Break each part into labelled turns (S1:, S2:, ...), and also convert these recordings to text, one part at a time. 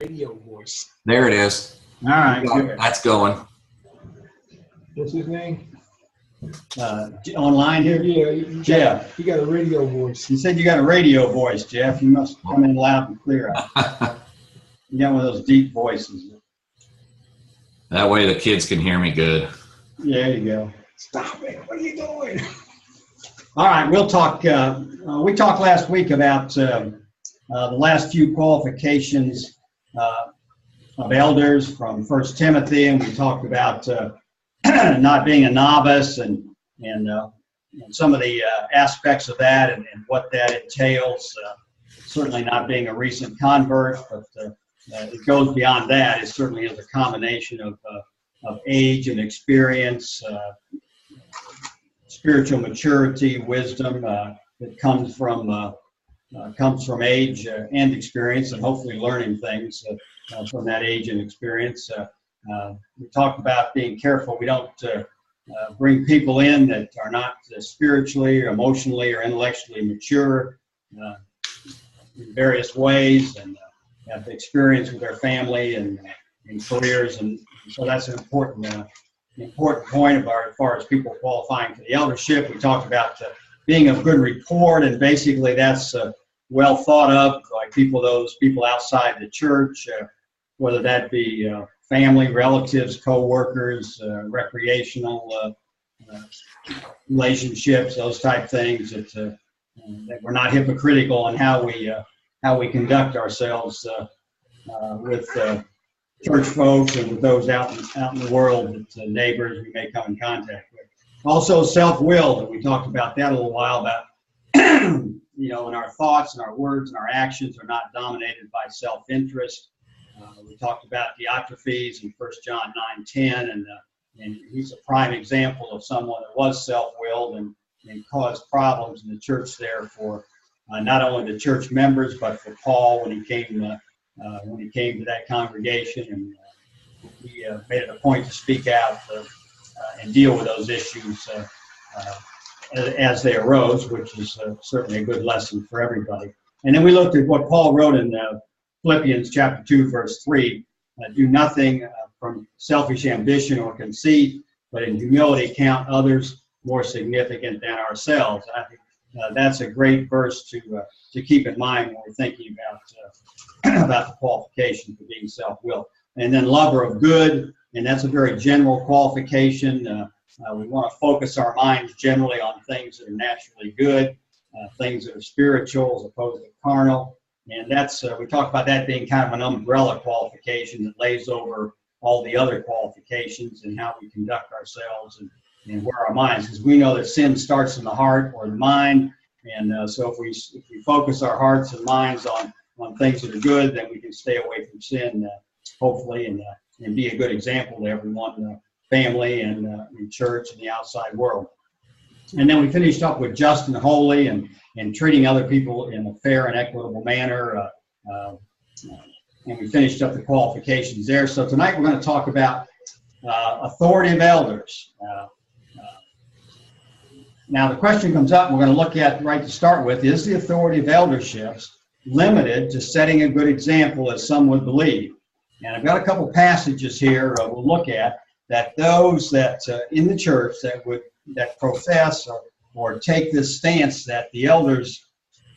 S1: Radio voice.
S2: There it is.
S3: All right, good.
S2: That's going.
S1: What's his name?
S3: Online here?
S1: Yeah,
S3: Jeff.
S1: He got a radio voice.
S3: You said you got a radio voice, Jeff. You must come in loud and clear. You got one of those deep voices.
S2: That way the kids can hear me good.
S3: There you go.
S1: Stop it. What are you doing?
S3: All right, we'll talk. We talked last week about the last few qualifications of elders from 1 Timothy, and we talked about not being a novice and some of the aspects of that and what that entails. Certainly not being a recent convert, but it goes beyond that. It certainly is a combination of age and experience, spiritual maturity, wisdom that comes from age and experience, and hopefully learning things from that age and experience. We talked about being careful. We don't bring people in that are not spiritually or emotionally or intellectually mature in various ways and have experience with their family and careers. And so that's an important point as far as people qualifying for the eldership. We talked about being of good report, and basically that's well thought of by those people outside the church, whether that be family, relatives, co-workers, recreational relationships, those type things, that we're not hypocritical in how we conduct ourselves with church folks and with those out in the world, that neighbors we may come in contact with. Also self-will, that we talked about that a little while about, in our thoughts and our words and our actions are not dominated by self-interest. We talked about Diotrephes in 1 John 9:10, and he's a prime example of someone that was self-willed and caused problems in the church there for not only the church members, but for Paul when he came to that congregation, and he made it a point to speak out and deal with those issues as they arose, which is certainly a good lesson for everybody. And then we looked at what Paul wrote in Philippians chapter 2, verse 3, do nothing from selfish ambition or conceit, but in humility count others more significant than ourselves. I think that's a great verse to keep in mind when we're thinking about the qualification for being self-willed. And then lover of good, and that's a very general qualification. We want to focus our minds generally on things that are naturally good, things that are spiritual as opposed to carnal. And that's we talked about that being kind of an umbrella qualification that lays over all the other qualifications and how we conduct ourselves and where our minds, because we know that sin starts in the heart or the mind. And so if we focus our hearts and minds on things that are good, then we can stay away from sin, hopefully, and be a good example to everyone, family and in church and the outside world. And then we finished up with just and holy and treating other people in a fair and equitable manner. And we finished up the qualifications there. So tonight we're going to talk about authority of elders. Now the question comes up, and we're going to look at right to start with, is the authority of elderships limited to setting a good example, as some would believe? And I've got a couple passages here we'll look at that those that in the church that profess or take this stance that the elders'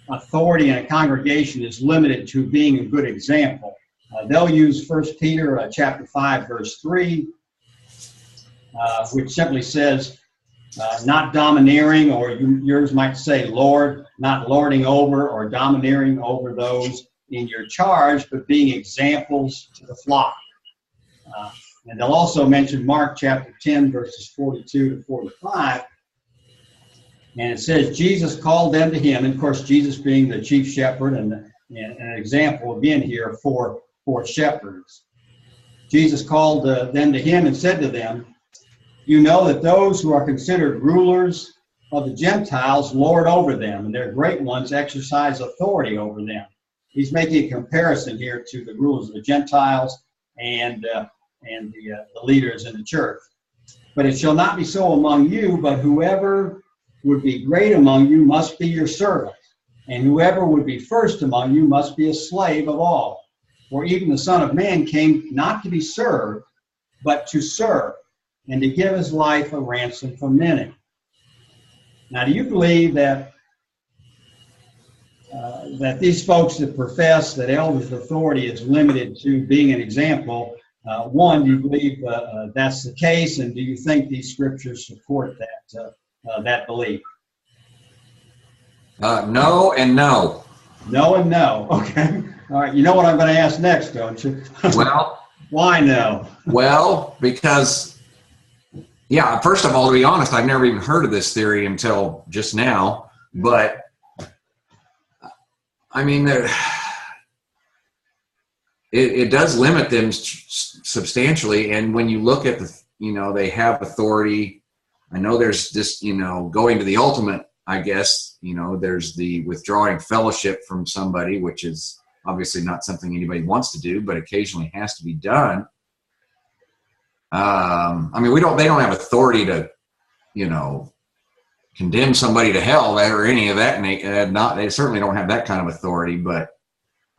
S3: authority in a congregation is limited to being a good example. They'll use 1 Peter chapter 5, verse 3, which simply says, not domineering, or yours might say Lord, not lording over or domineering over those in your charge, but being examples to the flock. And they'll also mention Mark chapter 10, verses 42 to 45. And it says, Jesus called them to him. And of course, Jesus being the chief shepherd and an example again here for shepherds. Jesus called them to him and said to them, you know that those who are considered rulers of the Gentiles lord over them, and their great ones exercise authority over them. He's making a comparison here to the rulers of the Gentiles and the leaders in the church. But it shall not be so among you, but whoever would be great among you must be your servant, and whoever would be first among you must be a slave of all. For even the Son of Man came not to be served, but to serve, and to give his life a ransom for many. Now, do you believe that that these folks that profess that elders' authority is limited to being an example, one, do you believe that's the case, and do you think these scriptures support that belief?
S2: No and no.
S3: No and no. Okay. All right. You know what I'm going to ask next, don't you?
S2: Well,
S3: why no?
S2: Well, because, yeah, first of all, to be honest, I've never even heard of this theory until just now. But, I mean, it does limit them substantially. And when you look at they have authority. I know there's this, going to the ultimate, I guess, there's the withdrawing fellowship from somebody, which is obviously not something anybody wants to do, but occasionally has to be done. I mean, they don't have authority to, condemn somebody to hell or any of that. And they certainly don't have that kind of authority, but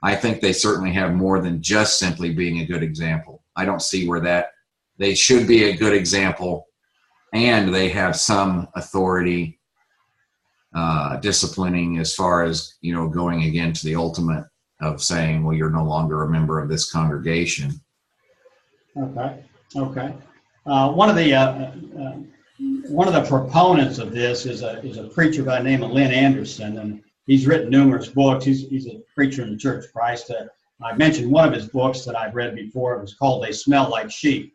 S2: I think they certainly have more than just simply being a good example. I don't see where they should be a good example and they have some authority, disciplining as far as, going again to the ultimate of saying, well, you're no longer a member of this congregation.
S3: Okay. One of the proponents of this is a preacher by the name of Lynn Anderson, and he's written numerous books. He's a preacher in the Church of Christ. I mentioned one of his books that I've read before. It was called "They Smell Like Sheep,"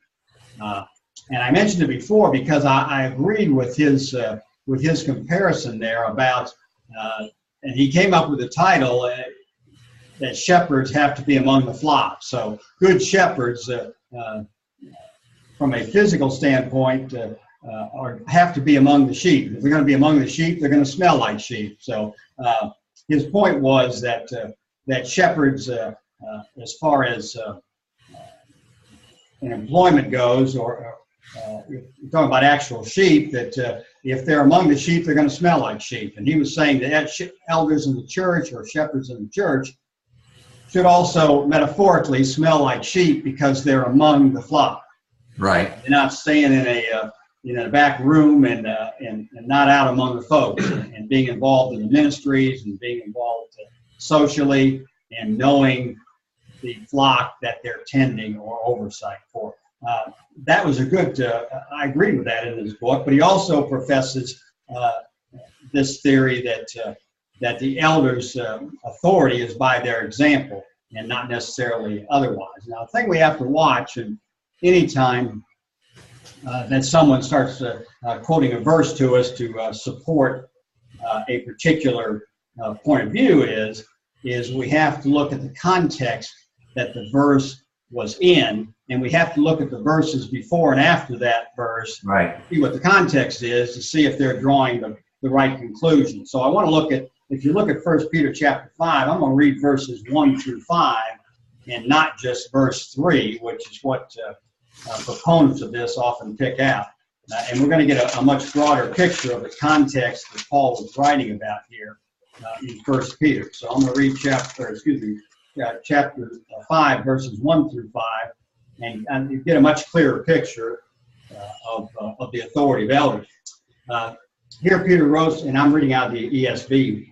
S3: and I mentioned it before because I agreed with his comparison there about, and he came up with the title that shepherds have to be among the flock. So good shepherds, from a physical standpoint, have to be among the sheep. If they're going to be among the sheep, they're going to smell like sheep. So his point was that shepherds, as far as in employment goes, or you're talking about actual sheep, that if they're among the sheep, they're going to smell like sheep. And he was saying that elders in the church or shepherds in the church should also metaphorically smell like sheep because they're among the flock.
S2: Right.
S3: They're not staying in a back room and not out among the folks and being involved in the ministries and being involved socially and knowing the flock that they're tending or oversight for. That was a good, I agree with that in his book, but he also professes this theory that the elders' authority is by their example and not necessarily otherwise. Now, the thing we have to watch, and anytime that someone starts quoting a verse to us to support a particular point of view is we have to look at the context that the verse was in, and we have to look at the verses before and after that verse,
S2: right,
S3: see what the context is to see if they're drawing the right conclusion. So I want to look at, if you look at 1 Peter chapter 5, I'm going to read verses 1 through 5 and not just verse 3, which is what proponents of this often pick out. And we're going to get a much broader picture of the context that Paul was writing about here in 1 Peter. So I'm going to read chapter 5, verses 1 through 5, and you get a much clearer picture of the authority of elders. Here Peter wrote, and I'm reading out the ESV,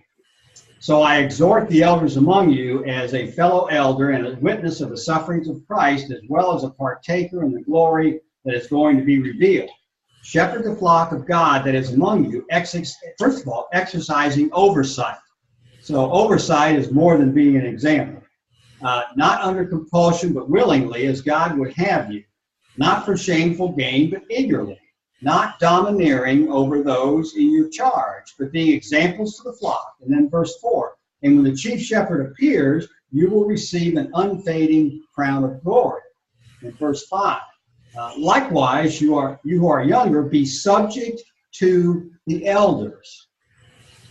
S3: "So I exhort the elders among you as a fellow elder and a witness of the sufferings of Christ, as well as a partaker in the glory that is going to be revealed. Shepherd the flock of God that is among you, first of all, exercising oversight." So oversight is more than being an example. "Not under compulsion, but willingly, as God would have you. Not for shameful gain, but eagerly. Not domineering over those in your charge, but being examples to the flock." And then verse 4, "And when the chief shepherd appears, you will receive an unfading crown of glory." And verse 5, "Likewise, you who are younger, be subject to the elders.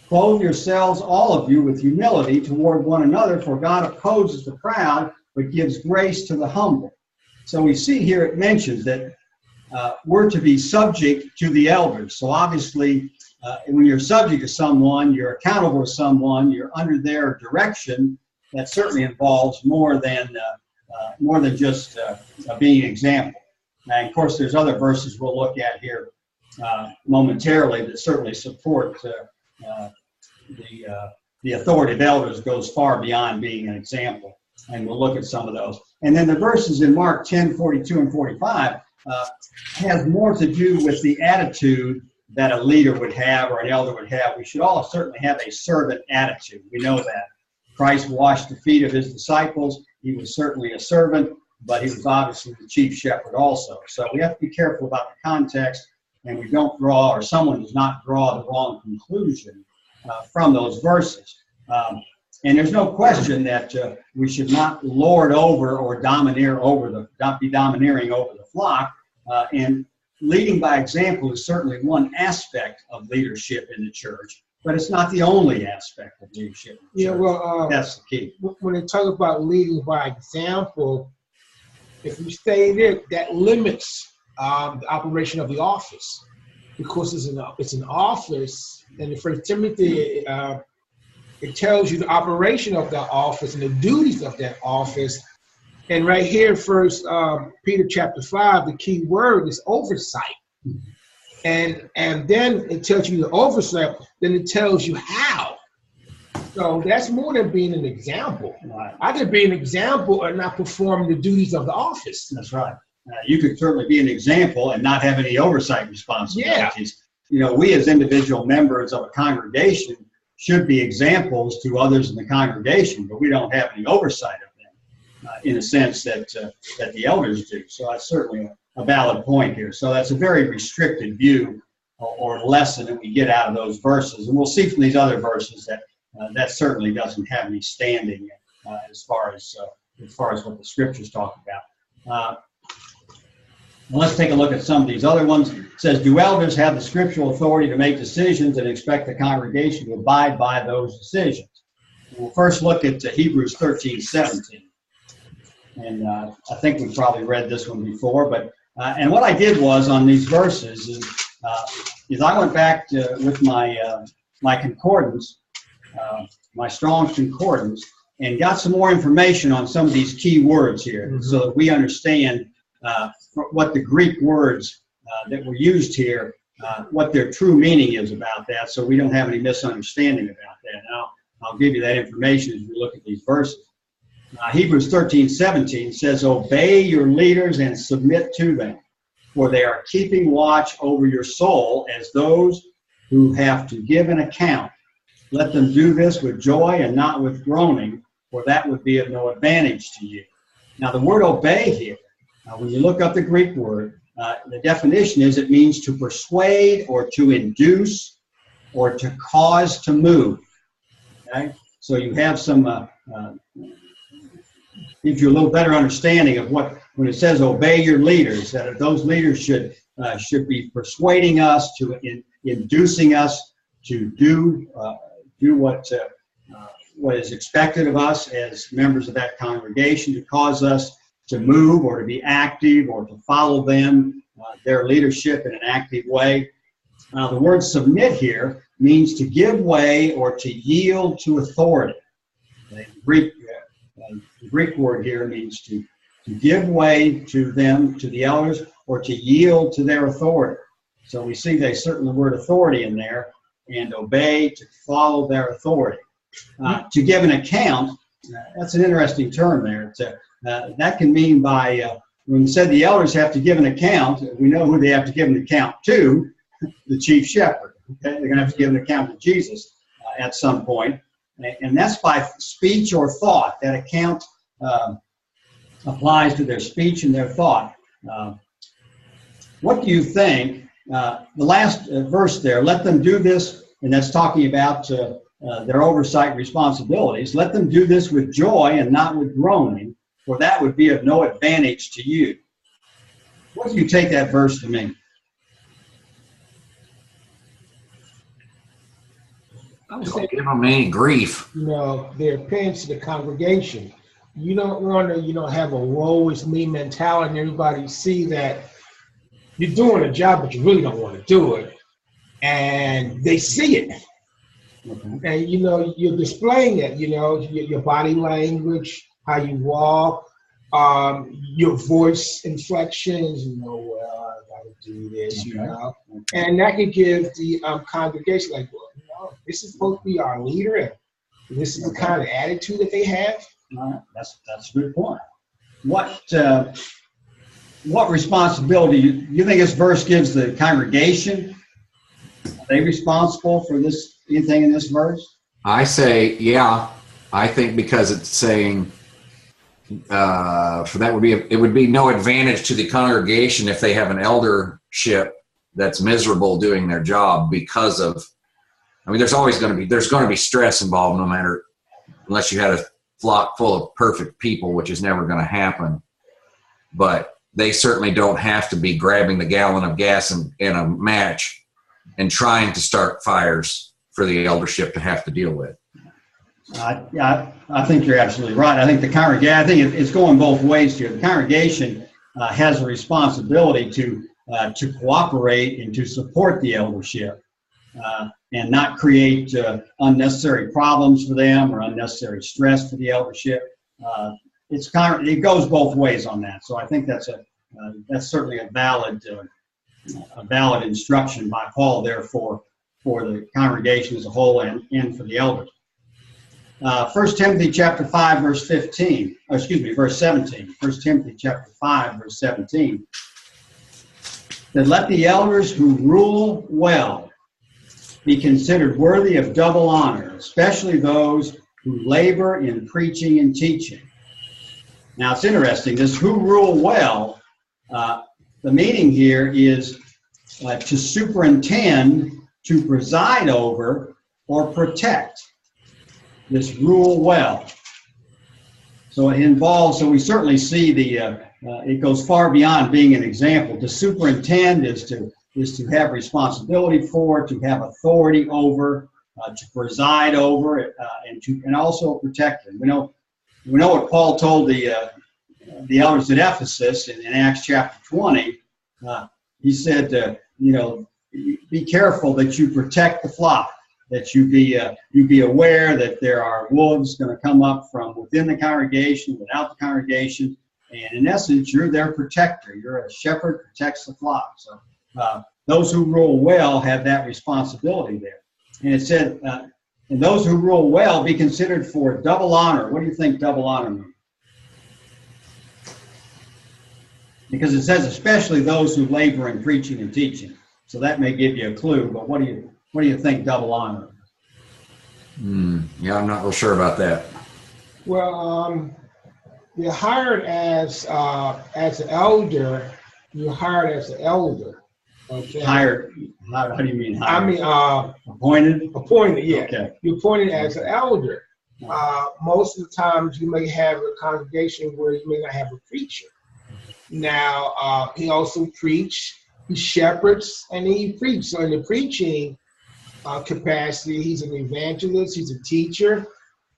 S3: Clothe yourselves, all of you, with humility toward one another, for God opposes the proud, but gives grace to the humble." So we see here it mentions that we're to be subject to the elders. So obviously, when you're subject to someone, you're accountable to someone, you're under their direction. That certainly involves more than being an example. And of course, there's other verses we'll look at here momentarily that certainly support the authority of elders goes far beyond being an example. And we'll look at some of those. And then the verses in Mark 10, 42 and 45 has more to do with the attitude that a leader would have or an elder would have. We should all certainly have a servant attitude. We know that. Christ washed the feet of his disciples. He was certainly a servant, but he was obviously the chief shepherd also. So we have to be careful about the context, and we don't draw, or someone does not draw the wrong conclusion from those verses. And there's no question that we should not lord over or be domineering over the flock. And leading by example is certainly one aspect of leadership in the church, but it's not the only aspect of leadership.
S1: Yeah, well,
S3: that's the key.
S1: When they talk about leading by example, if you stay there, that limits the operation of the office, because it's an office, and in 1 Timothy, it tells you the operation of that office and the duties of that office. And right here, First Peter chapter 5, the key word is oversight. And then it tells you the oversight, then it tells you how. So that's more than being an example.
S3: Right.
S1: I could be an example and not perform the duties of the office.
S3: That's right. You could certainly be an example and not have any oversight responsibilities. Yeah. You know, we as individual members of a congregation should be examples to others in the congregation, but we don't have any oversight of them in a sense that the elders do. So that's certainly a valid point here. So that's a very restricted view or lesson that we get out of those verses. And we'll see from these other verses that that certainly doesn't have any standing as far as what the scriptures talk about. Let's take a look at some of these other ones. It says, do elders have the scriptural authority to make decisions and expect the congregation to abide by those decisions? We'll first look at Hebrews 13, 17. And I think we've probably read this one before, but and what I did was on these verses is I went back with my concordance, my Strong's concordance, and got some more information on some of these key words here, so that we understand what the Greek words that were used here, what their true meaning is about that, so we don't have any misunderstanding about that. And I'll give you that information as we look at these verses. Hebrews 13:17 says, obey your leaders and submit to them, for they are keeping watch over your soul as those who have to give an account. Let them do this with joy and not with groaning, for that would be of no advantage to you. Now the word obey here, when you look up the Greek word, the definition is it means to persuade or to induce or to cause to move. Okay? So you have some, gives you a little better understanding of what, when it says obey your leaders, that those leaders should be persuading us, inducing us to do what is expected of us as members of that congregation, to cause us to move or to be active or to follow them, their leadership in an active way. The word submit here means to give way or to yield to authority. The Greek word here means to give way to them, to the elders, or to yield to their authority. So we see they certainly the word authority in there, and obey, to follow their authority. To give an account, that's an interesting term there. That can mean by, when we said the elders have to give an account, we know who they have to give an account to, the chief shepherd. Okay? They're going to have to give an account to Jesus at some point. And that's by speech or thought. That account applies to their speech and their thought. What do you think? The last verse there, let them do this, and that's talking about their oversight responsibilities. Let them do this with joy and not with groaning, for that would be of no advantage to you. What do you take that verse to mean?
S2: Don't give them any grief.
S1: You know, they're appearance to the congregation. You don't want to, have a woe is me mentality and everybody see that you're doing a job, but you really don't want to do it. And they see it. Okay. And, you're displaying it, your body language, how you walk, your voice inflections, well, I gotta do this, and that could give the congregation like, well, this is supposed to be our leader, and this is the kind of attitude that they have.
S3: All right, that's a good point. What responsibility you think this verse gives the congregation? Are they responsible for anything in this verse?
S2: I say, yeah. I think because it's saying it would be no advantage to the congregation if they have an eldership that's miserable doing their job because of. I mean, there's going to be stress involved, unless you had a flock full of perfect people, which is never going to happen. But they certainly don't have to be grabbing the gallon of gas and a match and trying to start fires for the eldership to have to deal with.
S3: I think you're absolutely right. I think I think it's going both ways here. The congregation has a responsibility to cooperate and to support the eldership and not create unnecessary problems for them or unnecessary stress for the eldership. It goes both ways on that. So I think that's certainly a valid instruction by Paul there for the congregation as a whole and for the elders. 1 Timothy chapter 5 verse 15, verse 17. 1 Timothy chapter 5 verse 17. That let the elders who rule well be considered worthy of double honor, especially those who labor in preaching and teaching. Now it's interesting, this who rule well, the meaning here is to superintend, to preside over, or protect. This rule well. So it involves, so we certainly see it goes far beyond being an example. To superintend is to have responsibility for, to have authority over, to preside over, and also protect them. We know what Paul told the elders at Ephesus in Acts chapter 20. He said, be careful that you protect the flock, that you be aware that there are wolves going to come up from within the congregation, without the congregation, and in essence, you're their protector. You're a shepherd, protects the flock. So those who rule well have that responsibility there. And it said, and those who rule well be considered for double honor. What do you think double honor means? Because it says especially those who labor in preaching and teaching. So that may give you a clue, but what do you think double honor?
S2: Yeah, I'm not real sure about that.
S1: Well, you're hired as an elder. You're hired as an elder. Okay.
S3: Hired? How do you mean hired?
S1: I mean
S3: appointed.
S1: Appointed, yeah.
S3: Okay.
S1: You're appointed as an elder. Most of the times, you may have a congregation where you may not have a preacher. Now, he also preached. He shepherds and he preaches. So in the preaching capacity, he's an evangelist, he's a teacher,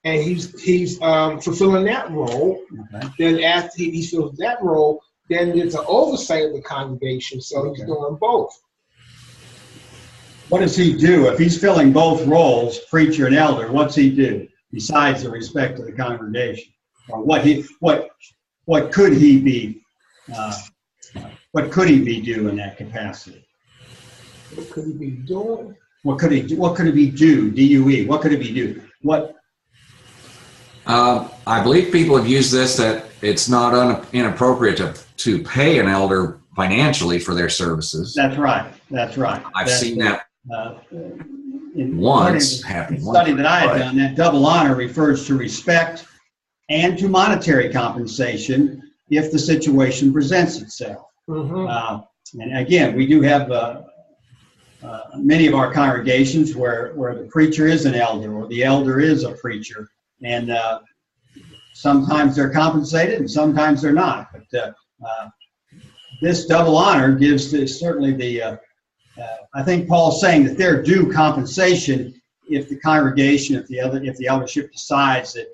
S1: and he's fulfilling that role.
S3: Okay.
S1: Then after he fills that role, then there's an oversight of the congregation. So he's doing both.
S3: What does he do if he's filling both roles, preacher and elder? What's he do besides the respect of the congregation? Or what could he be? What could he be doing in that capacity?
S1: What could he be doing?
S3: What could he do? What could it be do? D-U-E. What could it be do? What?
S2: I believe people have used this that it's not inappropriate to pay an elder financially for their services.
S3: That's right. That's right.
S2: I've seen that
S3: in
S2: once happen.
S3: The study that I had done, that double honor refers to respect and to monetary compensation if the situation presents itself. Mm-hmm. And again, we do have many of our congregations where the preacher is an elder or the elder is a preacher, and sometimes they're compensated and sometimes they're not. But this double honor gives certainly the. I think Paul's saying that they're due compensation if the congregation, if the eldership decides that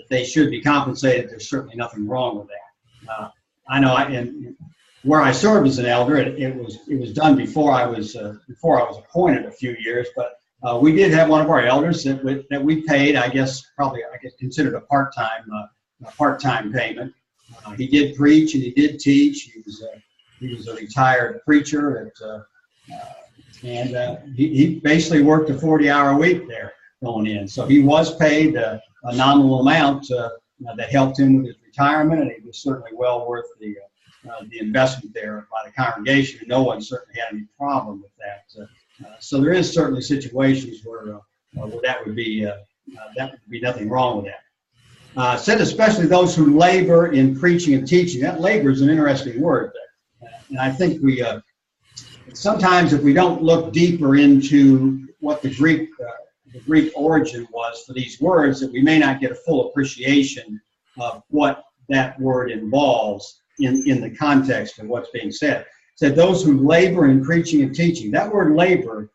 S3: they should be compensated. There's certainly nothing wrong with that. I know, where I served as an elder, it was done before I was appointed a few years, but we did have one of our elders that we paid, I guess considered a part-time part-time payment. He did preach and he did teach. He was a retired preacher and he basically worked a 40-hour week there going in. So he was paid a nominal amount that helped him with his retirement, and he was certainly well worth the investment there by the congregation. And no one certainly had any problem with that. So there is certainly situations where that would be nothing wrong with that. Said especially those who labor in preaching and teaching. That labor is an interesting word. And I think we sometimes, if we don't look deeper into what the Greek origin was for these words, that we may not get a full appreciation of what that word involves in the context of what's being said. It said those who labor in preaching and teaching. That word labor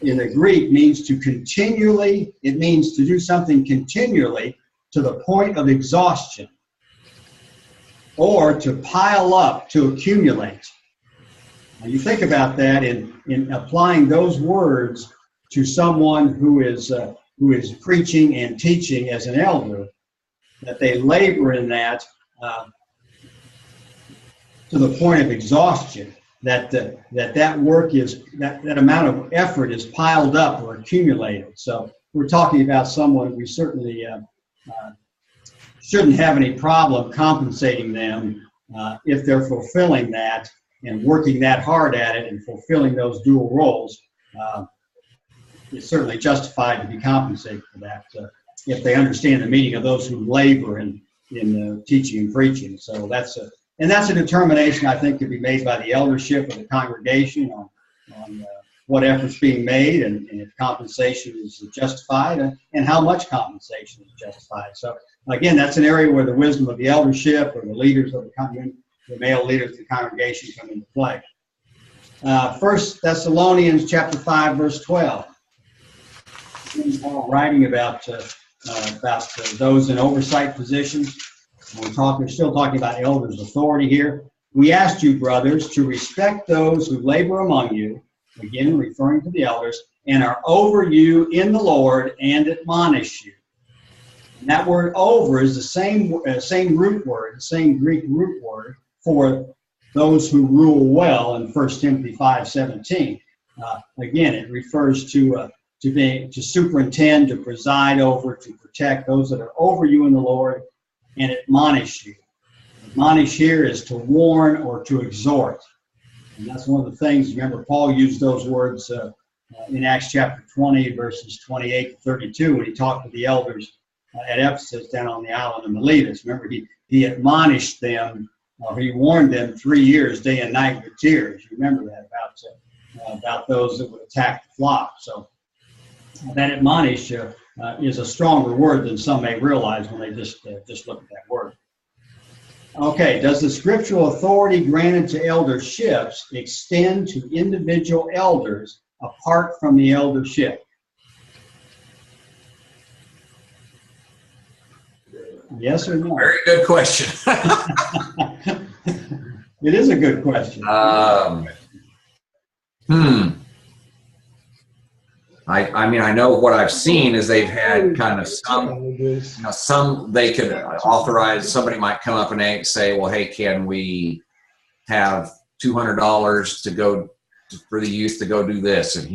S3: in the Greek means to continually, it means to do something continually to the point of exhaustion, or to pile up, to accumulate. Now you think about that in applying those words to someone who is preaching and teaching as an elder, that they labor in that to the point of exhaustion, that work is, that amount of effort is piled up or accumulated. So we're talking about someone we certainly shouldn't have any problem compensating them if they're fulfilling that and working that hard at it and fulfilling those dual roles. It's certainly justified to be compensated for that if they understand the meaning of those who labor in teaching and preaching. So that's a determination I think could be made by the eldership of the congregation on what effort's being made and if compensation is justified and how much compensation is justified. So again, that's an area where the wisdom of the eldership or the leaders of the male leaders of the congregation come into play. 1 Thessalonians chapter 5, verse 12. Paul writing about those in oversight positions. We're still talking about elders' authority here. We asked you, brothers, to respect those who labor among you, again referring to the elders, and are over you in the Lord and admonish you. And that word over is the same root word, the same Greek root word for those who rule well in 1 Timothy 5:17. Again, it refers to superintend, to preside over, to protect those that are over you in the Lord and admonish you. Admonish here is to warn or to exhort. And that's one of the things, remember, Paul used those words in Acts chapter 20, verses 28 to 32, when he talked to the elders at Ephesus down on the island of Miletus. Remember, he admonished them, or he warned them 3 years, day and night, with tears. You remember that about those that would attack the flock. So that admonish is a stronger word than some may realize when they just look at that word. Okay, does the scriptural authority granted to elderships extend to individual elders apart from the eldership? Yes or no?
S2: Very good question.
S3: It is a good question.
S2: I mean, I know what I've seen is they've had kind of some they could authorize, somebody might come up and say, well, hey, can we have $200 to go for the youth to go do this? And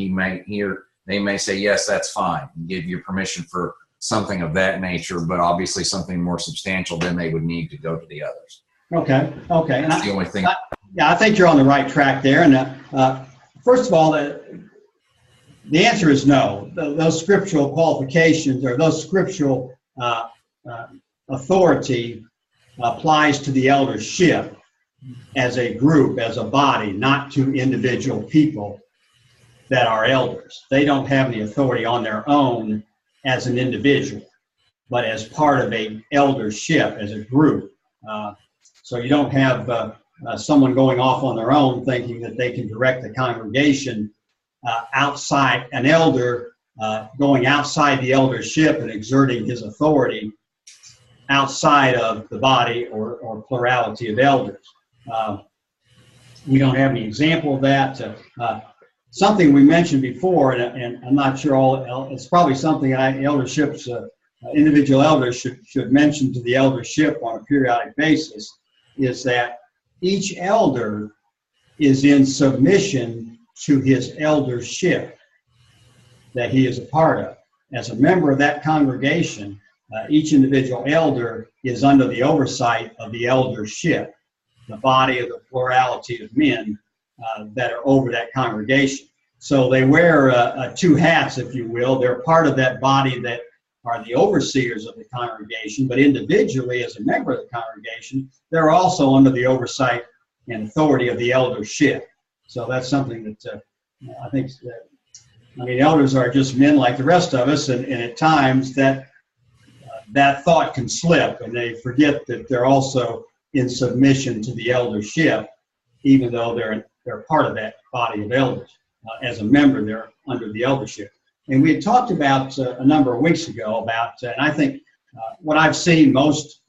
S2: they may say, yes, that's fine, and give you permission for something of that nature, but obviously something more substantial, then they would need to go to the others.
S3: Okay.
S2: That's the only thing.
S3: I think you're on the right track there. And first of all, the answer is no. Those scriptural qualifications or those scriptural authority applies to the eldership as a group, as a body, not to individual people that are elders. They don't have any authority on their own as an individual, but as part of a eldership, as a group. So you don't have someone going off on their own thinking that they can direct the congregation outside, an elder going outside the eldership and exerting his authority outside of the body or plurality of elders. We don't have any example of that. Something we mentioned before, and I'm not sure it's probably something elderships individual elders should mention to the eldership on a periodic basis is that each elder is in submission to his eldership that he is a part of. As a member of that congregation, each individual elder is under the oversight of the eldership, the body of the plurality of men that are over that congregation. So they wear two hats, if you will. They're part of that body that are the overseers of the congregation, but individually, as a member of the congregation, they're also under the oversight and authority of the eldership. So that's something that I think, elders are just men like the rest of us, and at times that thought can slip, and they forget that they're also in submission to the eldership, even though they're part of that body of elders. As a member, they're under the eldership. And we had talked about a number of weeks ago about, and I think what I've seen, most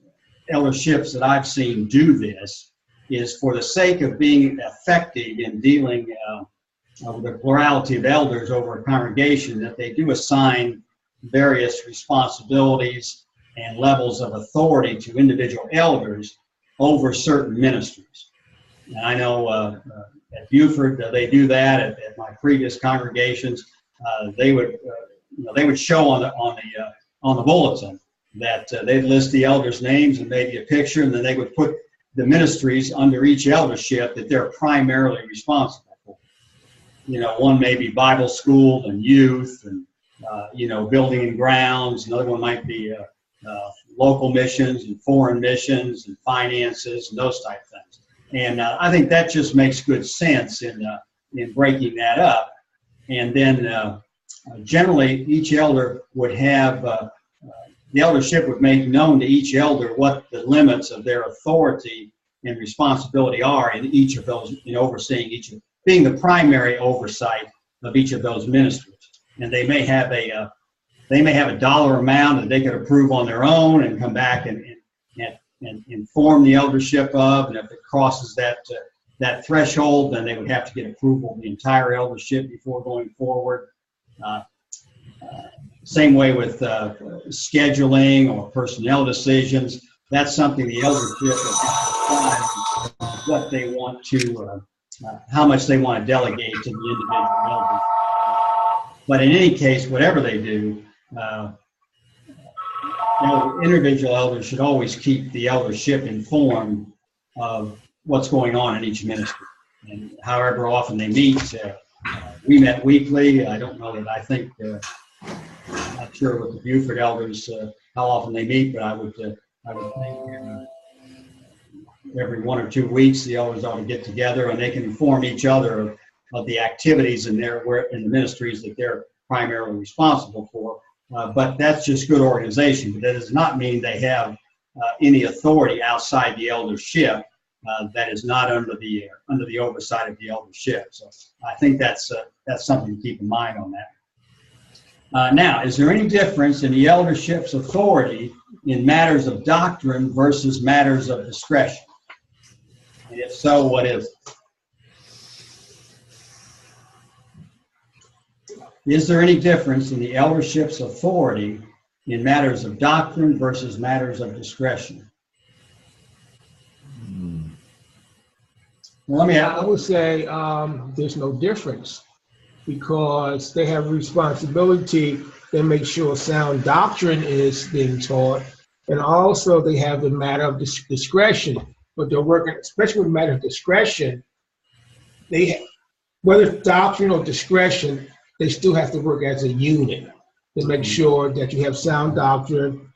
S3: elderships that I've seen do this is for the sake of being effective in dealing with the plurality of elders over a congregation, that they do assign various responsibilities and levels of authority to individual elders over certain ministries. And I know at Buford, they do that. At my previous congregations, they would show on the bulletin that they'd list the elders' names and maybe a picture, and then they would put the ministries under each eldership that they're primarily responsible for. One may be Bible school and youth, and building and grounds. Another one might be local missions and foreign missions and finances and those type of things. And I think that just makes good sense in breaking that up. And then generally each elder would have, the eldership would make known to each elder what the limits of their authority and responsibility are in each of those, in overseeing each of, being the primary oversight of each of those ministries. And they may have a dollar amount that they could approve on their own and come back and inform the eldership of, and if it crosses that threshold, then they would have to get approval of the entire eldership before going forward. Same way with scheduling or personnel decisions. That's something the eldership would have to decide what they want to, how much they want to delegate to the individual elders. But in any case, whatever they do, individual elders should always keep the eldership informed of what's going on in each ministry. And however often they meet, we met weekly. I don't know that I think, I'm not sure with the Buford elders how often they meet, but I would think every 1 or 2 weeks the elders ought to get together and they can inform each other of the activities in the ministries that they're primarily responsible for. But that's just good organization. But that does not mean they have any authority outside the eldership that is not under the oversight of the eldership. So I think that's something to keep in mind on that. Now, is there any difference in the eldership's authority in matters of doctrine versus matters of discretion? And if so, what is it? Is there any difference in the eldership's authority in matters of doctrine versus matters of discretion?
S1: Well, I would say there's no difference, because they have a responsibility to make sure sound doctrine is being taught, and also they have the matter of discretion. But they're working, especially with the matter of discretion, whether it's doctrine or discretion, they still have to work as a unit to make sure that you have sound doctrine.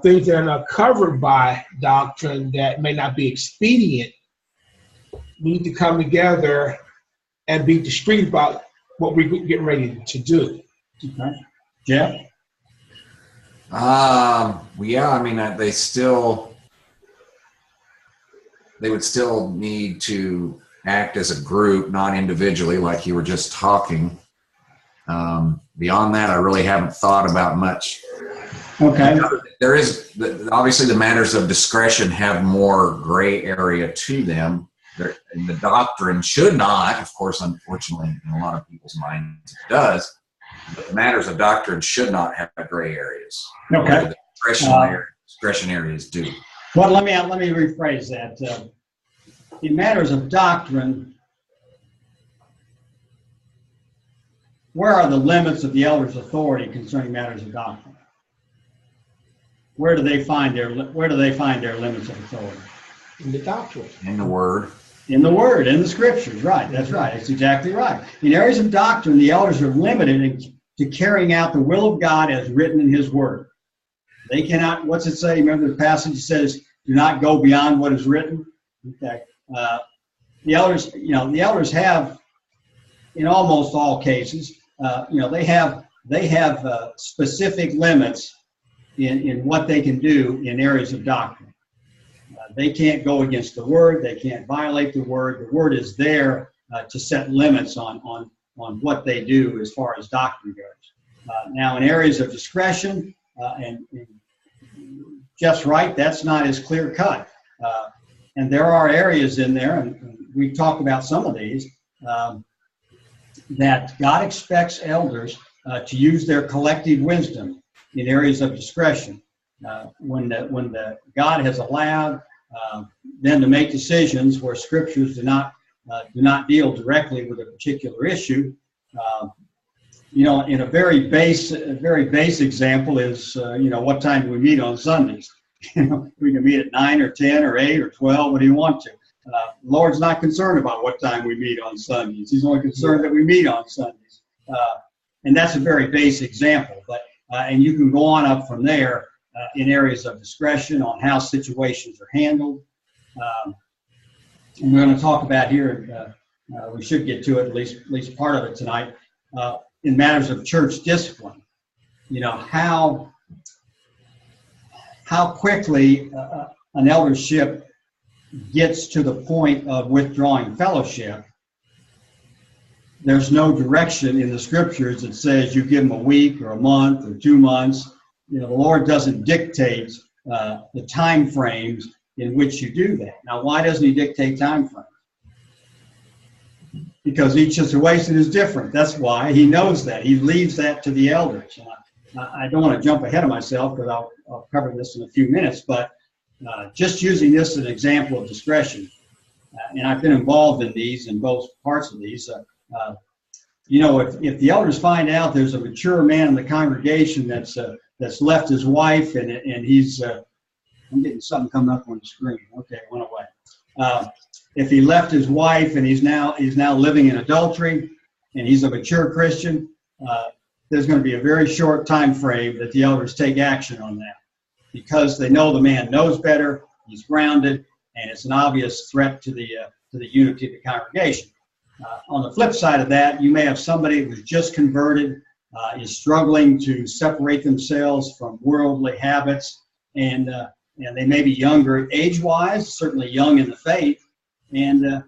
S1: Things that are not covered by doctrine that may not be expedient need to come together and be discreet about what we're getting ready to do.
S3: Okay. Jeff?
S2: Yeah, I mean, they would still need to act as a group, not individually, like you were just talking. Beyond that, I really haven't thought about much.
S3: Okay.
S2: There is, obviously, the matters of discretion have more gray area to them. The doctrine should not, of course, unfortunately, in a lot of people's minds, it does. But matters of doctrine should not have gray areas.
S3: Okay.
S2: The discretion areas do.
S3: Well, let me rephrase that. In matters of doctrine, where are the limits of the elder's authority concerning matters of doctrine? Where do they find their limits of authority?
S1: In the doctrine.
S2: In the Word.
S3: In the Word, in the Scriptures, right. That's right. That's exactly right. In areas of doctrine, the elders are limited to carrying out the will of God as written in His Word. They cannot, what's it say? Remember the passage says, do not go beyond what is written? Okay. The elders have, in almost all cases, they have specific limits in what they can do in areas of doctrine. They can't go against the Word. They can't violate the Word. The Word is there to set limits on what they do as far as doctrine goes. Now, in areas of discretion, and Jeff's right, that's not as clear cut. And there are areas in there, and we've talked about some of these, that God expects elders to use their collective wisdom in areas of discretion. When God has allowed them to make decisions where scriptures do not deal directly with a particular issue. In a very base example is what time do we meet on Sundays? We can meet at 9 or 10 or 8 or 12. What do you want to? The Lord's not concerned about what time we meet on Sundays. He's only concerned that we meet on Sundays. And that's a very base example. But and you can go on up from there in areas of discretion on how situations are handled. And we're going to talk about here, we should get to it, at least part of it tonight, in matters of church discipline. How quickly an eldership gets to the point of withdrawing fellowship. There's no direction in the scriptures that says you give them a week or a month or 2 months. The Lord doesn't dictate the time frames in which you do that. Now, why doesn't He dictate time frames? Because each situation is different. That's why He knows that. He leaves that to the elders. I don't want to jump ahead of myself because I'll cover this in a few minutes, but just using this as an example of discretion, and I've been involved in these, in both parts of these. If the elders find out there's a mature man in the congregation that's left his wife and he's, I'm getting something coming up on the screen. Okay, it went away. If he left his wife and he's now living in adultery and he's a mature Christian, there's going to be a very short time frame that the elders take action on that because they know the man knows better, he's grounded, and it's an obvious threat to the unity of the congregation. On the flip side of that, you may have somebody who's just converted, is struggling to separate themselves from worldly habits, and they may be younger age-wise, certainly young in the faith, and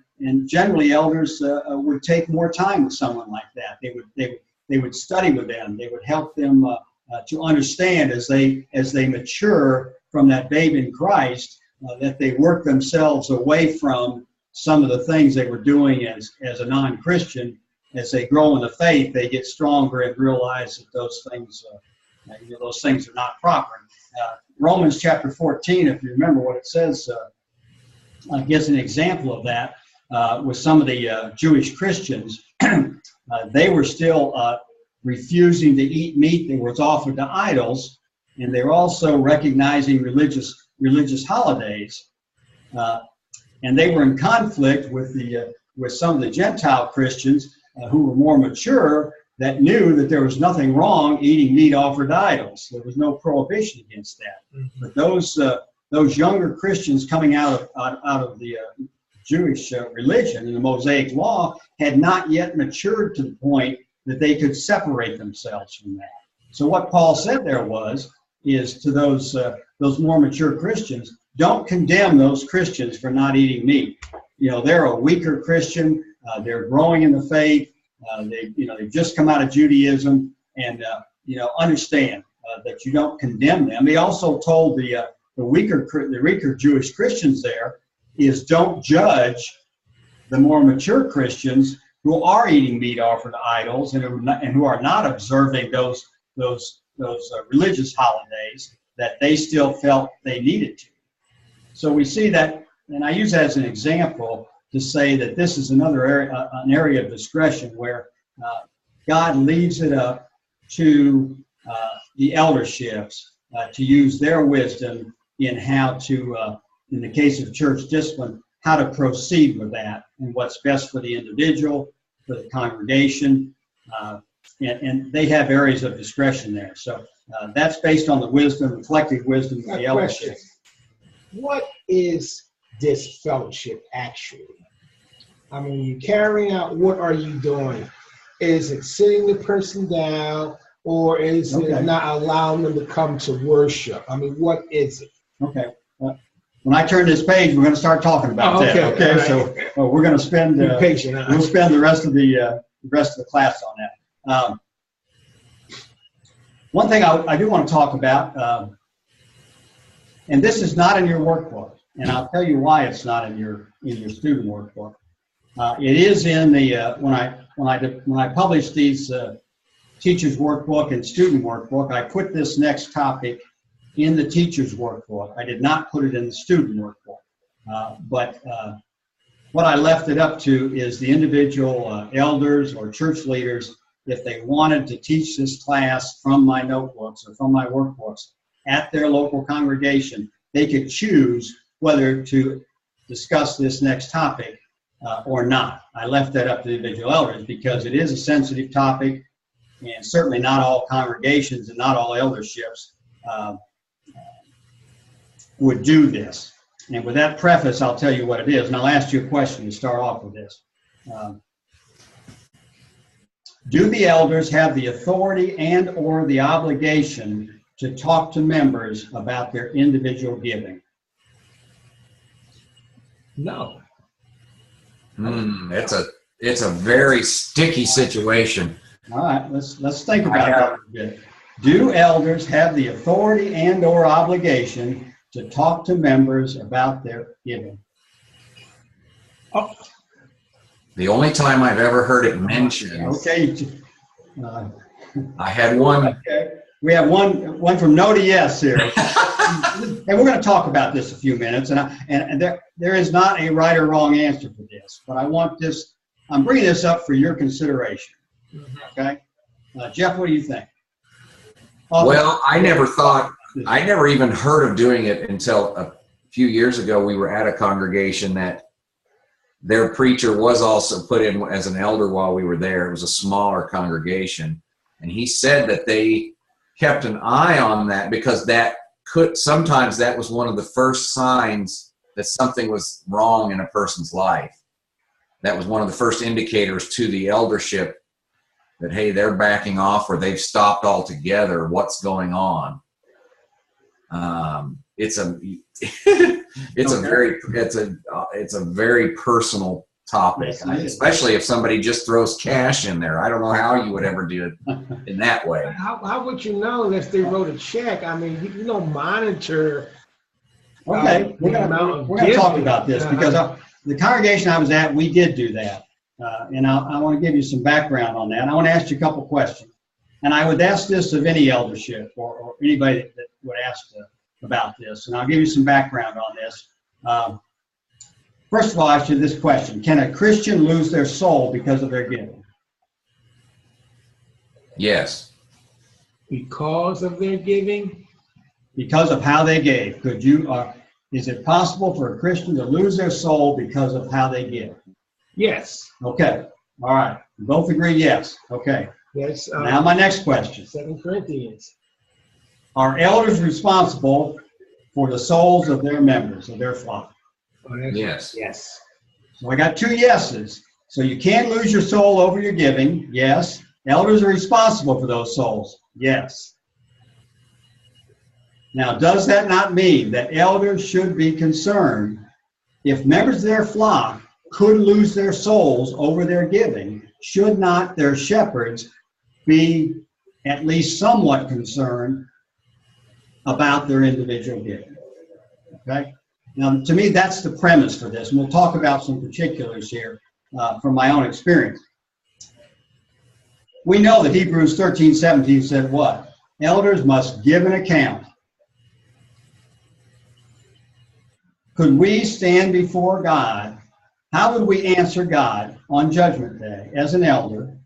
S3: generally elders would take more time with someone like that. They would study with them. They would help them to understand as they mature from that babe in Christ that they work themselves away from some of the things they were doing as a non-Christian. As they grow in the faith, they get stronger and realize that those things are not proper. Romans chapter 14, if you remember what it says, gives an example of that with some of the Jewish Christians. They were still refusing to eat meat that was offered to idols, and they were also recognizing religious holidays. And they were in conflict with some of the Gentile Christians who were more mature that knew that there was nothing wrong eating meat offered to idols. There was no prohibition against that. Mm-hmm. But those younger Christians coming out of the Jewish religion and the Mosaic Law had not yet matured to the point that they could separate themselves from that. So what Paul said there is to those more mature Christians, don't condemn those Christians for not eating meat. They're a weaker Christian. They're growing in the faith. They've just come out of Judaism, and understand that you don't condemn them. He also told the weaker Jewish Christians there is don't judge the more mature Christians who are eating meat offered to idols and who are not observing those religious holidays that they still felt they needed to. So we see that, and I use that as an example to say that this is another area, an area of discretion where God leaves it up to the elderships to use their wisdom in how to, in the case of church discipline, how to proceed with that and what's best for the individual, for the congregation, and they have areas of discretion there. So that's based on the wisdom, the collective wisdom of the eldership.
S1: What is this fellowship actually? I mean, you're carrying out, what are you doing? Is it sitting the person down, or is it not allowing them to come to worship? I mean, what is it?
S3: Okay. When I turn this page, we're going to start talking about that. Okay. Right. So we're going to spend we'll spend the rest of the class on that. One thing I do want to talk about, and this is not in your workbook, and I'll tell you why it's not in your student workbook. It is in the when I published these teacher's workbook and student workbook, I put this next topic in the teacher's workbook. I did not put it in the student workbook. But what I left it up to is the individual elders or church leaders, if they wanted to teach this class from my notebooks or from my workbooks at their local congregation, they could choose whether to discuss this next topic or not. I left that up to the individual elders because it is a sensitive topic, and certainly not all congregations and not all elderships would do this. And with that preface, I'll tell you what it is, and I'll ask you a question to start off with this. Do the elders have the authority and or the obligation to talk to members about their individual giving?
S1: No.
S2: It's a very sticky situation.
S3: All right, let's think about that a bit. Do elders have the authority and or obligation to talk to members about their giving?
S1: Oh.
S2: The only time I've ever heard it mentioned.
S3: Okay.
S2: I had one.
S3: Okay. We have one from no to yes here. And we're going to talk about this a few minutes. And there is not a right or wrong answer for this. But I'm bringing this up for your consideration. Okay? Jeff, what do you think?
S2: Well, I never even heard of doing it until a few years ago. We were at a congregation that their preacher was also put in as an elder while we were there. It was a smaller congregation. And he said that they kept an eye on that because sometimes that was one of the first signs that something was wrong in a person's life. That was one of the first indicators to the eldership that, hey, they're backing off or they've stopped altogether. What's going on? It's a very personal topic, especially if somebody just throws cash in there. I don't know how you would ever do it in that way.
S1: How would you know unless they wrote a check? I mean, you don't monitor.
S3: Okay, we're going to talk about this because the congregation I was at, we did do that. And I want to give you some background on that. I want to ask you a couple questions. And I would ask this of any eldership or anybody that would ask about this. And I'll give you some background on this. First of all, I'll ask you this question. Can a Christian lose their soul because of their giving?
S2: Yes.
S1: Because of their giving?
S3: Because of how they gave. Is it possible for a Christian to lose their soul because of how they give?
S1: Yes.
S3: Okay. All right. We both agree yes. Okay.
S1: Yes.
S3: Now my next question.
S1: 2 Corinthians.
S3: Are elders responsible for the souls of their members, of their flock?
S2: Yes.
S1: Yes.
S3: So I got 2 yeses. So you can't lose your soul over your giving. Yes. Elders are responsible for those souls. Yes. Now, does that not mean that elders should be concerned if members of their flock could lose their souls over their giving? Should not their shepherds be at least somewhat concerned about their individual giving? Okay? Now, to me, that's the premise for this. And we'll talk about some particulars here from my own experience. we know that Hebrews 13:17 said what? Elders must give an account. Could we stand before God? How would we answer God on Judgment Day as an elder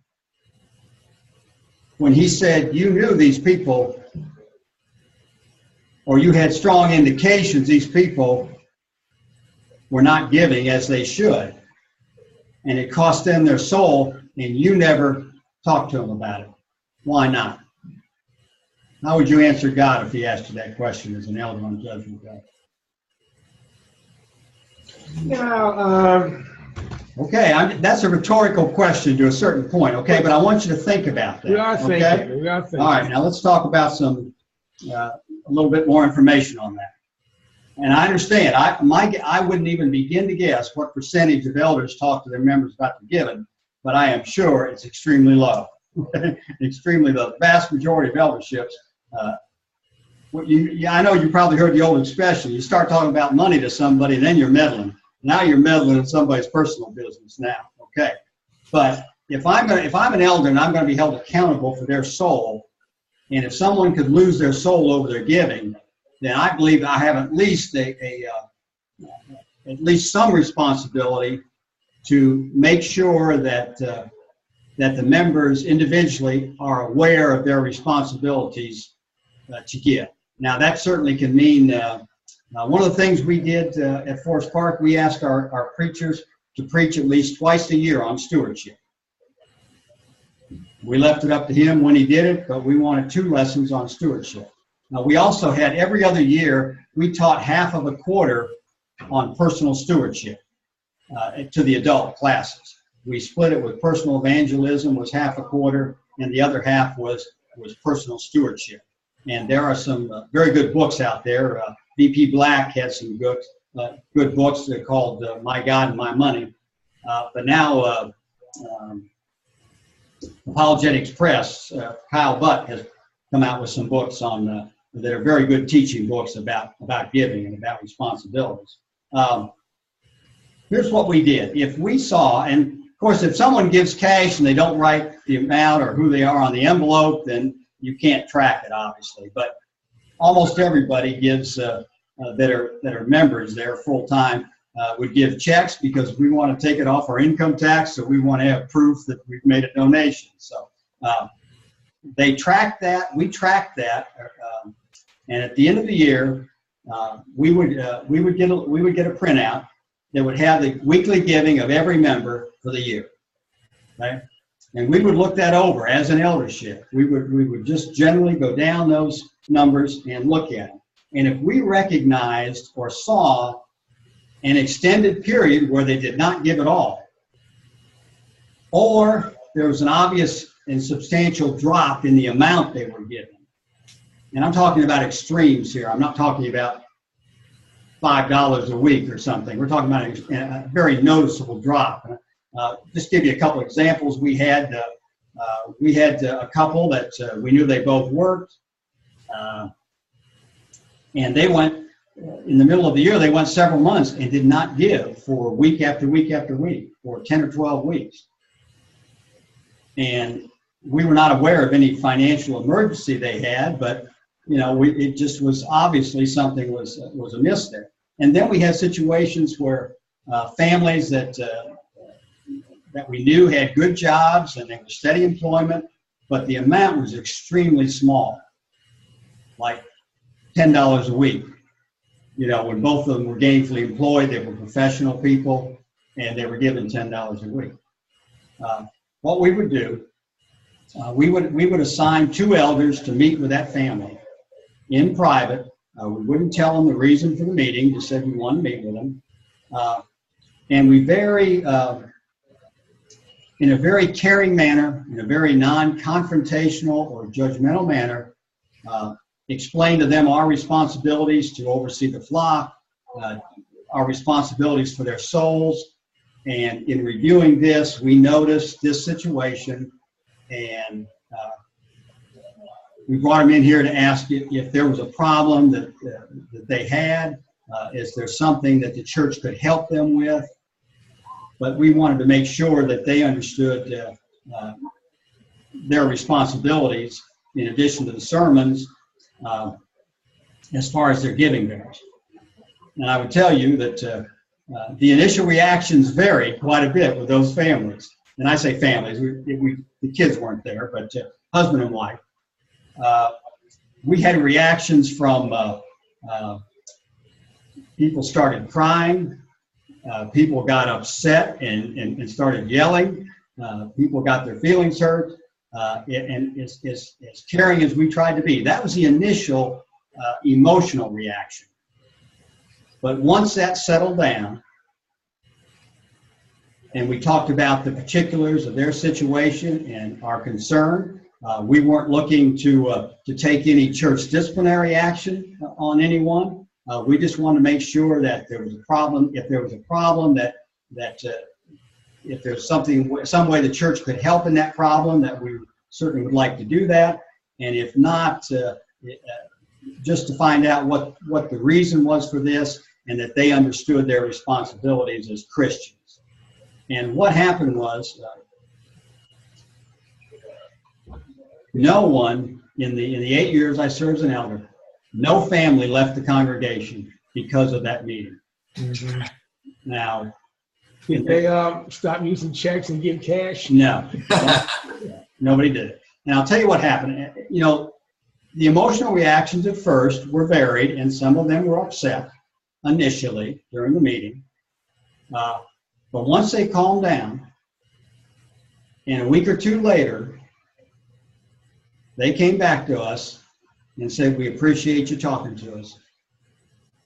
S3: when he said you knew these people, or you had strong indications these people were not giving as they should, and it cost them their soul, and you never talked to them about it? Why not? How would you answer God if he asked you that question as an elder on Judgment Day?
S1: Now,
S3: okay, that's a rhetorical question to a certain point, okay? But I want you to think about that.
S1: we are thinking.
S3: Okay?
S1: We are thinking.
S3: All right, now let's talk about a little bit more information on that. And I understand, I wouldn't even begin to guess what percentage of elders talk to their members about the giving, but I am sure it's extremely low. Extremely low. The vast majority of elderships, I know you probably heard the old expression, you start talking about money to somebody, then you're meddling. Now you're meddling in somebody's personal business now, okay? But if I'm an elder and I'm going to be held accountable for their soul, and if someone could lose their soul over their giving, then I believe I have at least at least some responsibility to make sure that that the members individually are aware of their responsibilities to give. Now that certainly can mean one of the things we did at Forest Park, we asked our preachers to preach at least twice a year on stewardship. We left it up to him when he did it, but we wanted 2 lessons on stewardship. Now, we also had every other year, we taught half of a quarter on personal stewardship to the adult classes. We split it with personal evangelism was half a quarter, and the other half was personal stewardship. And there are some very good books out there. V.P. Black had some good books called My God and My Money. But now Apologetics Press, Kyle Butt has come out with some books on that are very good teaching books about giving and about responsibilities. Here's what we did. If we saw, and of course, if someone gives cash and they don't write the amount or who they are on the envelope, then you can't track it, obviously. But almost everybody gives that are members there full time would give checks because we want to take it off our income tax, so we want to have proof that we've made a donation. So they track that, we track that, and at the end of the year, we would get a printout that would have the weekly giving of every member for the year, right? And we would look that over as an eldership. We would just generally go down those numbers and look at them. And if we recognized or saw an extended period where they did not give at all, or there was an obvious and substantial drop in the amount they were giving, and I'm talking about extremes here. I'm not talking about $5 a week or something. We're talking about a very noticeable drop. Just give you a couple examples. We had a couple that we knew they both worked, and they went in the middle of the year. They went several months and did not give for week after week after week for 10 or 12 weeks, and we were not aware of any financial emergency they had, but it just was obviously something was amiss there. And then we had situations where families that we knew had good jobs and they were steady employment, but the amount was extremely small, like $10 a week. When both of them were gainfully employed, they were professional people, and they were given $10 a week. What we would do, we would assign 2 elders to meet with that family in private. We wouldn't tell them the reason for the meeting, just said we wanted to meet with them. And we in a very caring manner, in a very non-confrontational or judgmental manner, explain to them our responsibilities to oversee the flock, our responsibilities for their souls. And in reviewing this, we noticed this situation, and we brought them in here to ask if there was a problem that they had. Is there something that the church could help them with? But we wanted to make sure that they understood their responsibilities in addition to the sermons as far as their giving goes. And I would tell you that the initial reactions varied quite a bit with those families. And I say families, the kids weren't there, but husband and wife. We had reactions from people started crying, people got upset and started yelling, people got their feelings hurt, and as caring as we tried to be. That was the initial emotional reaction. But once that settled down, and we talked about the particulars of their situation and our concern, we weren't looking to take any church disciplinary action on anyone. We just wanted to make sure that there was a problem. If there was a problem, that if there's some way the church could help in that problem, that we certainly would like to do that. And if not, just to find out what the reason was for this, and that they understood their responsibilities as Christians. And what happened was, no one in the 8 years I served as an elder, no family left the congregation because of that meeting.
S1: Mm-hmm.
S3: Now,
S1: did they stop using checks and give cash?
S3: No, nobody did it. And I'll tell you what happened. You know, the emotional reactions at first were varied, and some of them were upset initially during the meeting. But once they calmed down, and a week or two later, they came back to us and said, "We appreciate you talking to us."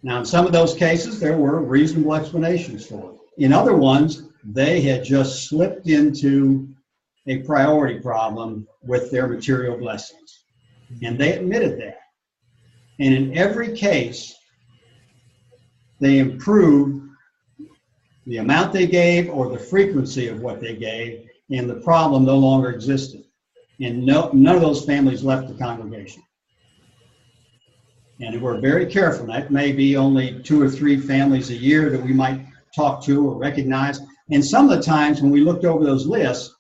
S3: Now, in some of those cases, there were reasonable explanations for it. In other ones, they had just slipped into a priority problem with their material blessings. And they admitted that. And in every case, they improved the amount they gave or the frequency of what they gave, and the problem no longer existed. And none of those families left the congregation. And we're very careful. That may be only 2 or 3 families a year that we might talk to or recognize. And some of the times when we looked over those lists,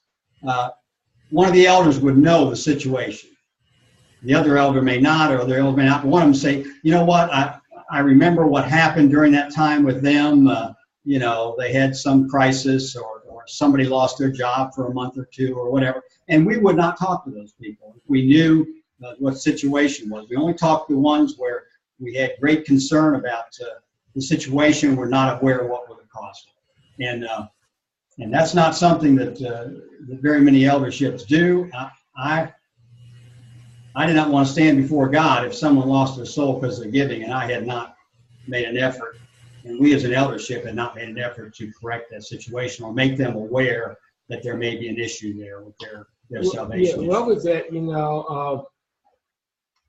S3: one of the elders would know the situation. The other elder may not, or the elder may not. But one of them say, "You know what, I remember what happened during that time with them. You know, they had some crisis, or somebody lost their job for a month or 2 or whatever." And we would not talk to those people. We knew what the situation was. We only talked to the ones where we had great concern about the situation. We're not aware of what would have caused it. And that's not something that very many elderships do. I did not want to stand before God if someone lost their soul because of their giving and I had not made an effort, and we as an eldership had not made an effort to correct that situation or make them aware that there may be an issue there with their salvation.
S1: Yeah, what was that, you know,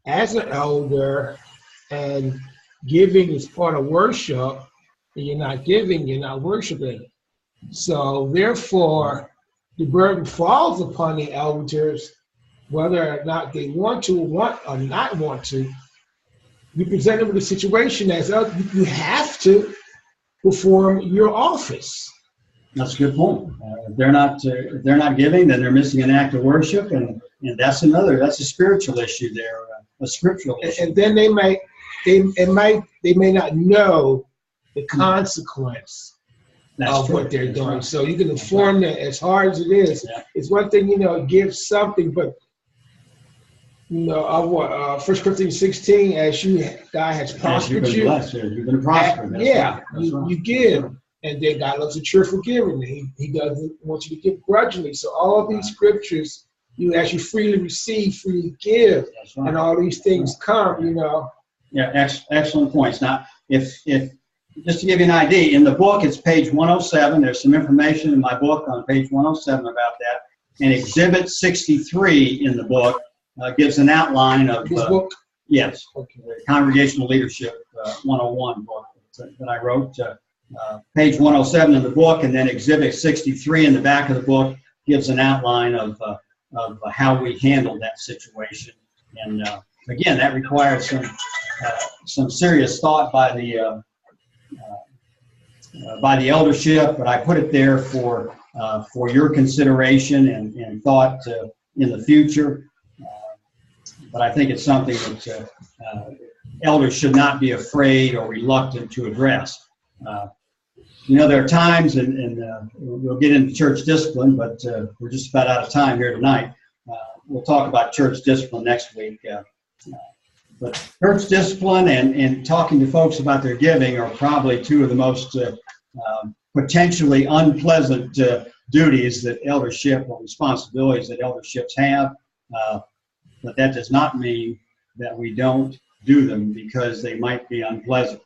S1: as an elder, and giving is part of worship, and you're not giving, you're not worshiping. So therefore, the burden falls upon the elders, whether or not they want or not want to. You present them with a situation as you have to perform your office.
S3: That's a good point. If they're not giving, then they're missing an act of worship, and that's a spiritual issue there, a scriptural issue.
S1: And then they may not know the consequence of what they're doing. Right. So you can inform them as hard as it is. Yeah. It's one thing, you know, give something, but you know, 1 Corinthians 16, as God has prospered you.
S3: You've been prospered.
S1: Yeah, you give, and then God loves a cheerful giving. He doesn't want you to give grudgingly. So all of these scriptures, as you freely receive, freely give, right. And all these things come, you know.
S3: Yeah, excellent points. Now, if just to give you an idea, in the book, it's page 107. There's some information in my book on page 107 about that. And Exhibit 63 in the book gives an outline of
S1: this book.
S3: Yes, okay. The Congregational Leadership 101 book that I wrote. Page 107 in the book, and then Exhibit 63 in the back of the book gives an outline of how we handled that situation. And again, that requires some serious thought by the eldership, but I put it there for your consideration and thought in the future. But I think it's something that elders should not be afraid or reluctant to address. There are times, and we'll get into church discipline, but we're just about out of time here tonight. We'll talk about church discipline next week. But church discipline and talking to folks about their giving are probably two of the most potentially unpleasant duties that eldership or responsibilities that elderships have. But that does not mean that we don't do them because they might be unpleasant.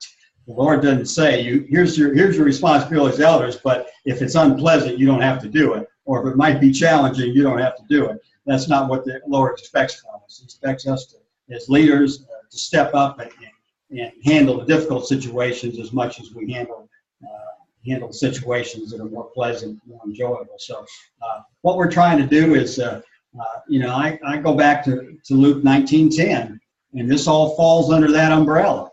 S3: The Lord doesn't say, here's your responsibility as elders, but if it's unpleasant, you don't have to do it. Or if it might be challenging, you don't have to do it. That's not what the Lord expects from us. He expects us to, as leaders, to step up and handle the difficult situations as much as we handle situations that are more pleasant, more enjoyable. So what we're trying to do is, I go back to Luke 19:10, and this all falls under that umbrella.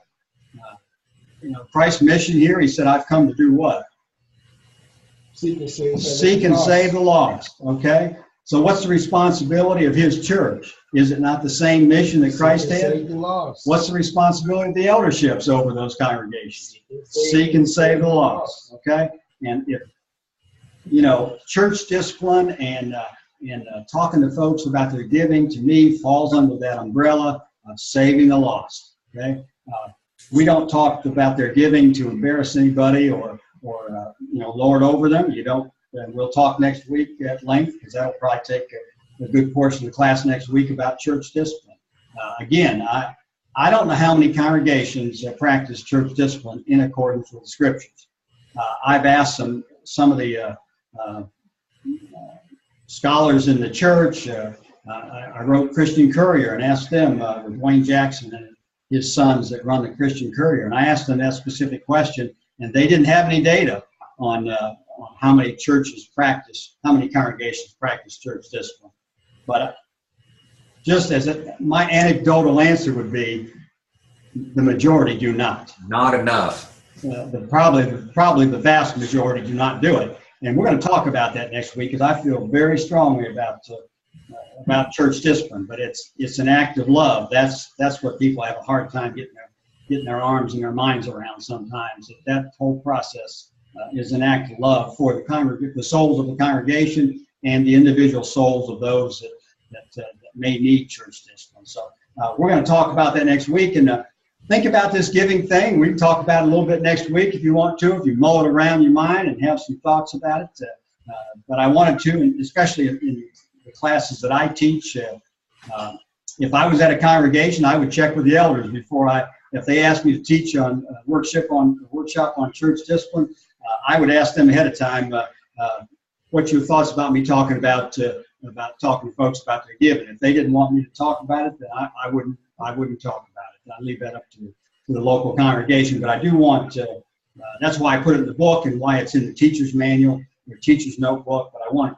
S3: Christ's mission here, he said, I've come to do what? Seek and save the lost. Okay? So what's the responsibility of his church? Is it not the same mission that Christ had? What's the responsibility of the elderships over those congregations? Seek and save the lost. Okay? And if, church discipline and talking to folks about their giving, to me, falls under that umbrella of saving the lost. Okay? We don't talk about their giving to embarrass anybody or lord over them. You don't. We'll talk next week at length because that'll probably take a good portion of the class next week about church discipline. Again, I don't know how many congregations practice church discipline in accordance with the Scriptures. I've asked some of the scholars in the church. I wrote Christian Courier and asked them, with Wayne Jackson and his sons that run the Christian Courier, and I asked them that specific question, and they didn't have any data on how many how many congregations practice church discipline. But just as my anecdotal answer would be, the majority do not.
S2: Not enough.
S3: Probably the vast majority do not do it. And we're going to talk about that next week because I feel very strongly about church discipline. But it's an act of love. That's what people have a hard time getting their arms and their minds around sometimes. That whole process is an act of love for the souls of the congregation and the individual souls of those that may need church discipline. So we're going to talk about that next week. And think about this giving thing. We can talk about it a little bit next week if you want to, if you mull it around your mind and have some thoughts about it. But I wanted to, and especially in the classes that I teach, if I was at a congregation, I would check with the elders if they asked me to teach on workshop on church discipline. I would ask them ahead of time, what's your thoughts about me talking about talking to folks about their giving. If they didn't want me to talk about it, then I wouldn't talk about it. I'd leave that up to the local congregation. But I do want that's why I put it in the book and why it's in the teacher's manual, or teacher's notebook. But I want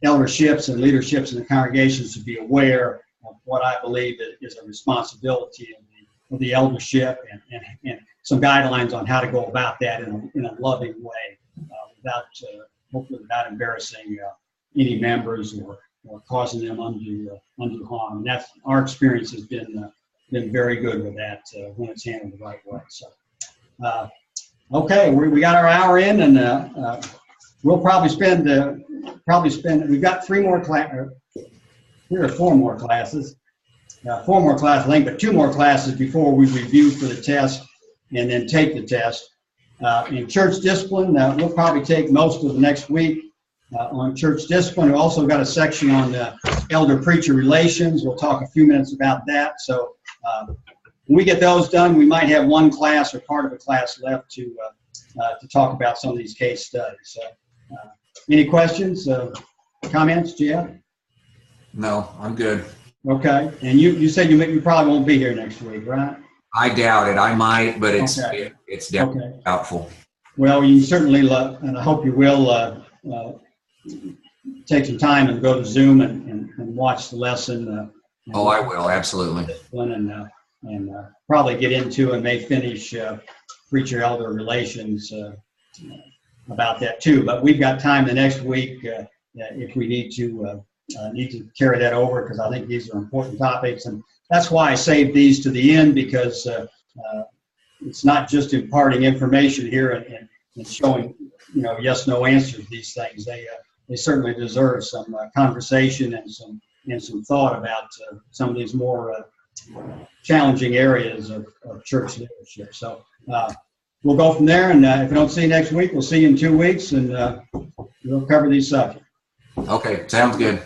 S3: elderships and leaderships in the congregations to be aware of what I believe is a responsibility of the eldership and some guidelines on how to go about that in a loving way, hopefully without embarrassing any members or causing them undue harm. And that's our experience has been very good with that when it's handled the right way. So, okay, we got our hour in, and we'll probably spend. We've got 3 or 4 more classes. 4 more classes, I think, but 2 more classes before we review for the test and then take the test. In church discipline, we'll probably take most of the next week on church discipline. We've also got a section on elder-preacher relations. We'll talk a few minutes about that. So when we get those done, we might have 1 class or part of a class left to talk about some of these case studies. Any questions, comments, Jeff?
S2: No, I'm good.
S3: Okay. And you said you probably won't be here next week, right?
S2: I doubt it. I might, but it's
S3: Okay.
S2: doubtful.
S3: Well, you certainly, and I hope you will, take some time and go to Zoom and watch the lesson.
S2: I will, absolutely.
S3: And probably get into and may finish preacher-elder relations about that too. But we've got time the next week if we need to need to carry that over because I think these are important topics. And that's why I saved these to the end, because it's not just imparting information here and showing, yes, no answers to these things. They certainly deserve some conversation and some thought about some of these more challenging areas of church leadership. So we'll go from there, and if we don't see you next week, we'll see you in 2 weeks, and we'll cover these subjects.
S2: Okay, sounds good.